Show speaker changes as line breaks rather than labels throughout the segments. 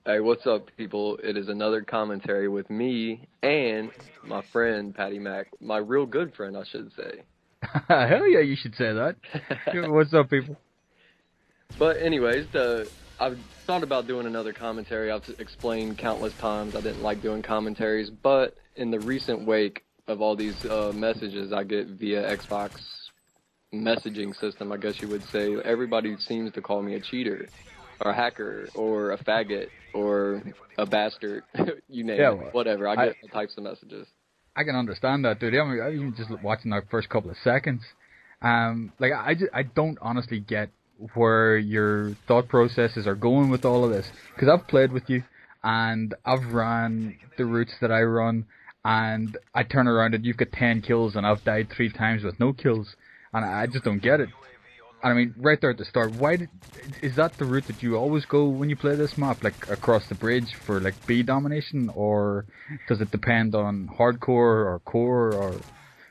Hey, what's up, people? It is another commentary with me and my friend Patty Mac, my real good friend, I should say.
Hell yeah, you should say that. What's up, people?
But anyways, I've thought about doing another commentary. I've explained countless times I didn't like doing commentaries, but in the recent wake of all these messages I get via Xbox messaging system, I guess you would say, everybody seems to call me a cheater, or a hacker, or a faggot, or a bastard. You name
Yeah,
it,
well,
whatever. I
I
get all types of messages.
I can understand that, dude. I even just watching that first couple of seconds. I don't honestly get where your thought processes are going with all of this. Because I've played with you, and I've run the routes that I run, and I turn around and you've got 10 kills, and I've died 3 times with no kills, and I just don't get it. And I mean, right there at the start, is that the route that you always go when you play this map, like across the bridge for like B domination, or does it depend on hardcore or core? Or well,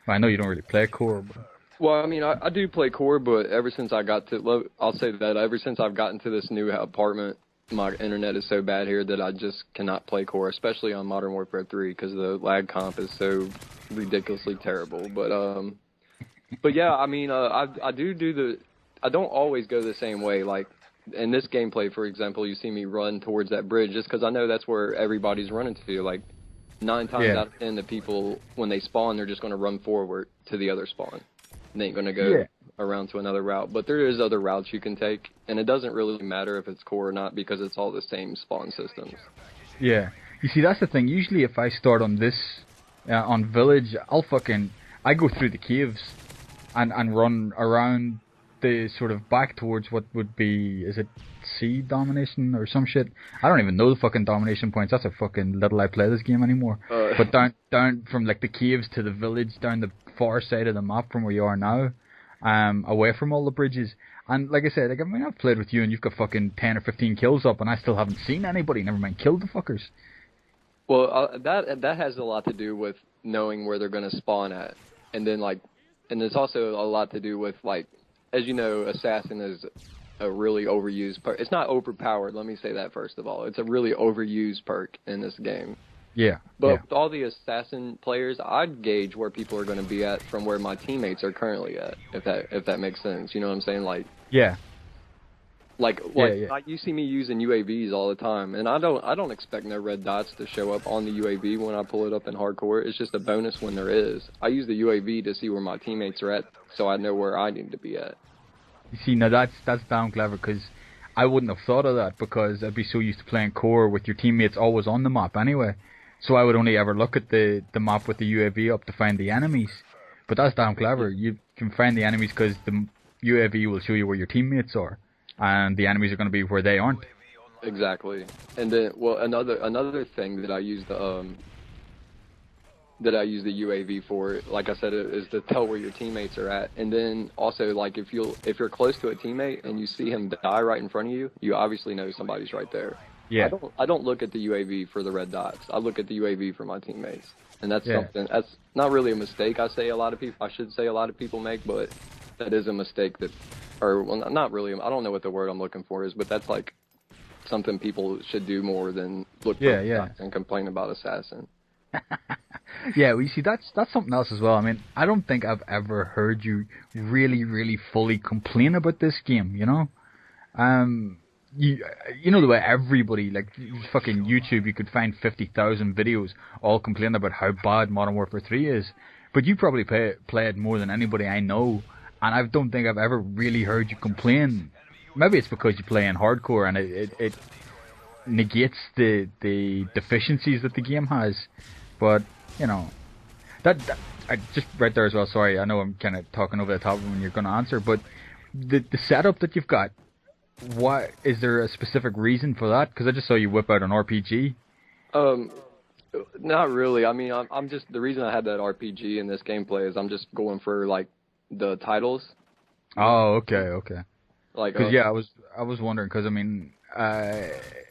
I know you don't really play core, but
Well, I mean, I do play core, but ever since I got to, I'll say that ever since I've gotten to this new apartment, my internet is so bad here that I just cannot play core, especially on Modern Warfare 3, because the lag comp is so ridiculously terrible. But yeah, I mean, I don't always go the same way. Like in this gameplay, for example, you see me run towards that bridge just because I know that's where everybody's running to. Like 9 times
yeah,
out of 10, the people when they spawn, they're just going to run forward to the other spawn. They ain't going to go
yeah,
around to another route. But there is other routes you can take, and it doesn't really matter if it's core or not because it's all the same spawn systems.
yeah. You see, that's the thing. Usually, if I start on this on village, I go through the caves and run around the sort of back towards what would be, is it C domination or some shit? I don't even know the fucking domination points. That's a fucking little I play this game anymore. But down from like the caves to the village, down the far side of the map from where you are now, away from all the bridges. And like I said, like I mean, I've played with you and you've got fucking 10 or 15 kills up, and I still haven't seen anybody. Never mind killed the fuckers.
Well, that has a lot to do with knowing where they're going to spawn at, and then and it's also a lot to do with like, as you know, assassin is a really overused perk. It's not overpowered. Let me say that first of all. It's a really overused perk in this game.
Yeah.
But
Yeah.
with all the assassin players, I'd gauge where people are going to be at from where my teammates are currently at. If that makes sense, you know what I'm saying?
Yeah. Yeah.
Like you see me using UAVs all the time, and I don't expect no red dots to show up on the UAV when I pull it up in hardcore. It's just a bonus when there is. I use the UAV to see where my teammates are at, so I know where I need to be at.
You see, now that's damn clever, because I wouldn't have thought of that, because I'd be so used to playing core with your teammates always on the map anyway. So I would only ever look at the map with the UAV up to find the enemies. But that's damn clever. You can find the enemies because the UAV will show you where your teammates are, and the enemies are going to be where they aren't.
Exactly. And then, well, another thing that I use the UAV for, like I said, is to tell where your teammates are at. And then also, like if you're close to a teammate and you see him die right in front of you, you obviously know somebody's right there.
Yeah.
I don't look at the UAV for the red dots. I look at the UAV for my teammates. And that's
Yeah.
something that's not really a mistake I should say a lot of people make, but that is a mistake that, or well, not really. I don't know what the word I'm looking for is, but that's like something people should do more than look for red dots and complain about assassin.
Yeah, well, you see, that's something else as well. I mean, I don't think I've ever heard you really, really fully complain about this game, you know? You know the way everybody, like, fucking YouTube, you could find 50,000 videos all complaining about how bad Modern Warfare 3 is. But you probably play it more than anybody I know, and I don't think I've ever really heard you complain. Maybe it's because you play in hardcore and it negates the deficiencies that the game has. But, you know, that I just right there as well, sorry, I know I'm kind of talking over the top of when you're going to answer, but the setup that you've got, what is there a specific reason for that? Because I just saw you whip out an RPG.
Not really. I mean, I'm just, the reason I had that RPG in this gameplay is I'm just going for like the titles.
Oh, okay.
Like,
Because I was wondering, because I mean,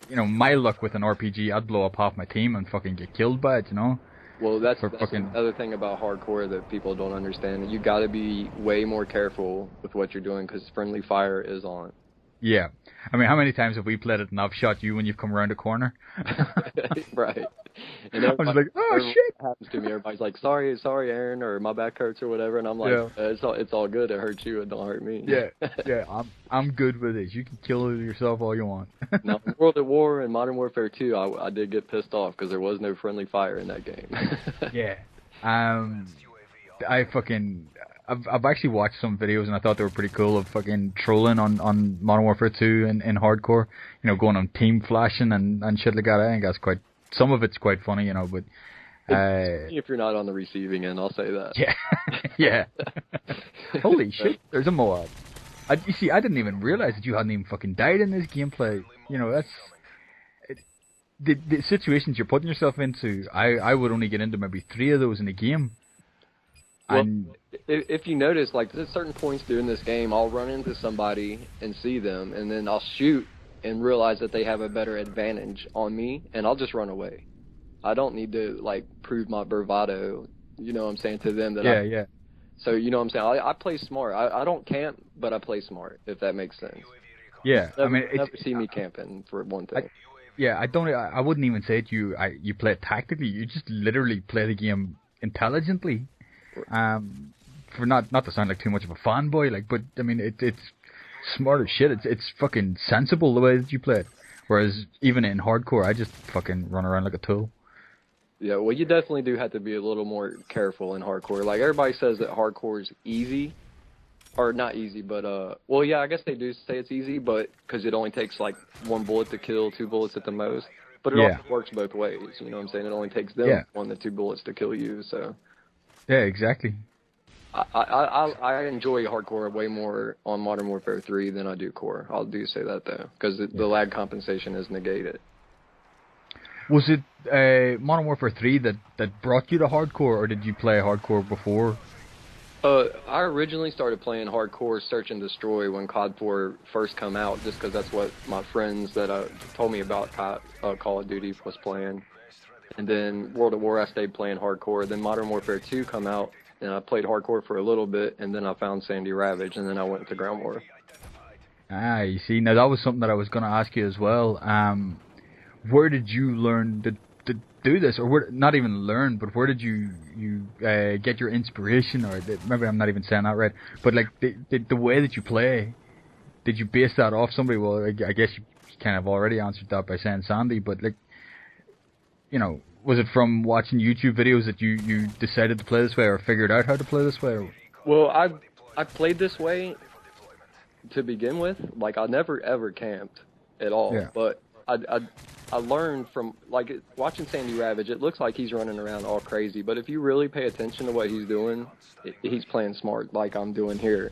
you know, my luck with an RPG, I'd blow up half my team and fucking get killed by it, you know.
Well, that's another thing about hardcore that people don't understand. You got to be way more careful with what you're doing because friendly fire is on.
Yeah, I mean, how many times have we played it and I've shot you when you've come around a corner?
Right. And
I was like, oh shit.
Happens to me. Everybody's like, sorry, Aaron, or my back hurts or whatever, and I'm like, it's all good. It hurts you, it don't hurt me.
Yeah. I'm good with it. You can kill yourself all you want.
Now, in World at War and Modern Warfare 2, I did get pissed off because there was no friendly fire in that game.
Yeah. I've actually watched some videos and I thought they were pretty cool of fucking trolling on Modern Warfare 2 in hardcore. You know, going on team flashing and shit like that. I think that's some of it's quite funny, you know, but
if you're not on the receiving end, I'll say that.
Yeah. Yeah. Holy shit, there's a Moab. You see, I didn't even realize that you hadn't even fucking died in this gameplay. You know, the situations you're putting yourself into, I would only get into maybe 3 of those in a game.
Well, and if you notice, like, at certain points during this game, I'll run into somebody and see them, and then I'll shoot and realize that they have a better advantage on me, and I'll just run away. I don't need to, like, prove my bravado, you know what I'm saying, to them. Yeah. So, you know what I'm saying? I play smart. I don't camp, but I play smart, if that makes sense.
Yeah,
Never see me camping, for one thing.
I wouldn't even say you play it tactically. You just literally play the game intelligently. For not to sound like too much of a fanboy, like, but I mean it's smart as shit. It's fucking sensible the way that you play it. Whereas even in hardcore, I just fucking run around like a tool.
Yeah, well, you definitely do have to be a little more careful in hardcore. Like, everybody says that hardcore is easy, or not easy, but well, yeah, I guess they do say it's easy, but because it only takes like 1 bullet to kill, 2 bullets at the most. But it also works both ways. You know what I'm saying? It only takes them 1 to 2 bullets to kill you. So.
Yeah, exactly.
I enjoy hardcore way more on Modern Warfare 3 than I do core. I'll do say that, though, because the lag compensation is negated.
Was it Modern Warfare 3 that brought you to hardcore, or did you play hardcore before?
I originally started playing hardcore Search and Destroy when COD 4 first come out, just because that's what my friends that told me about Call of Duty was playing. And then World at War, I stayed playing hardcore. Then Modern Warfare 2 come out, and I played hardcore for a little bit, and then I found Sandy Ravage, and then I went to Ground War.
Ah, you see, now that was something that I was going to ask you as well. Where did you learn to do this, or not even learn, but where did you get your inspiration, or maybe I'm not even saying that right, but like the way that you play, did you base that off somebody? Well, I guess you kind of already answered that by saying Sandy, but like, you know, was it from watching YouTube videos that you decided to play this way, or figured out how to play this way?
Well, I played this way to begin with. Like, I never ever camped at all. But I learned from, like, watching Sandy Ravage. It looks like he's running around all crazy, but if you really pay attention to what he's doing, he's playing smart, like I'm doing here.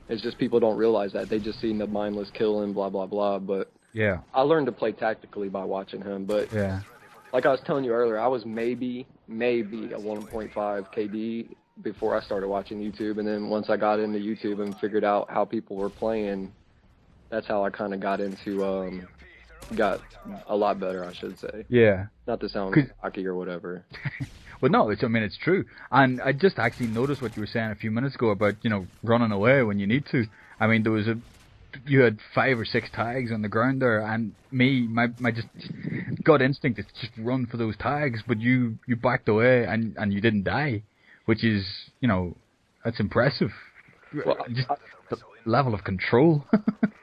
It's just people don't realize that. They just see the mindless killing, blah blah blah. But I learned to play tactically by watching him. But like I was telling you earlier, I was maybe a 1.5 KD before I started watching YouTube, and then once I got into YouTube and figured out how people were playing, that's how I kind of got got a lot better, I should say.
Yeah.
Not to sound cocky or whatever.
Well, no, it's true. And I just actually noticed what you were saying a few minutes ago about, you know, running away when you need to. I mean, you had 5 or 6 tags on the ground there, and my just gut instinct is just run for those tags, but you backed away and you didn't die, which is, you know, that's impressive. Well, just the level of control.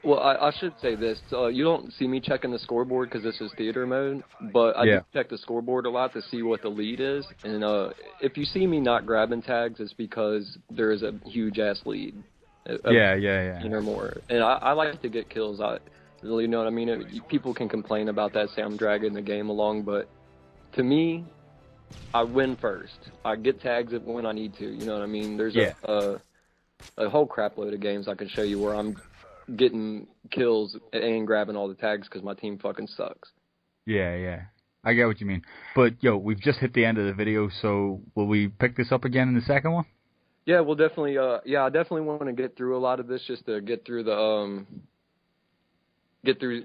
Well, I should say this. You don't see me checking the scoreboard because this is theater mode, but I do check the scoreboard a lot to see what the lead is. And if you see me not grabbing tags, it's because there is a huge-ass lead. Or more. And I like to get kills. You know what I mean? People can complain about that, say I'm dragging the game along, but to me, I win first. I get tags when I need to. You know what I mean? There's a whole crap load of games I can show you where I'm getting kills and grabbing all the tags because my team fucking sucks.
Yeah. I get what you mean. But, we've just hit the end of the video, so will we pick this up again in the second one?
Yeah, we'll definitely, I definitely want to get through a lot of this just to get through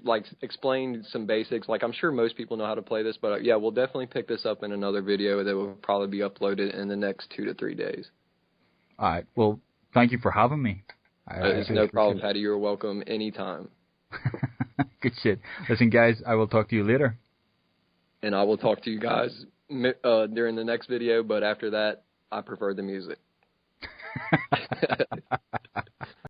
like, explain some basics. Like, I'm sure most people know how to play this, but we'll definitely pick this up in another video that will probably be uploaded in the next 2 to 3 days.
All right. Well, thank you for having me.
It's no problem, Paddy. You're welcome anytime.
Good shit. Listen, guys, I will talk to you later.
And I will talk to you guys during the next video, but after that, I prefer the music.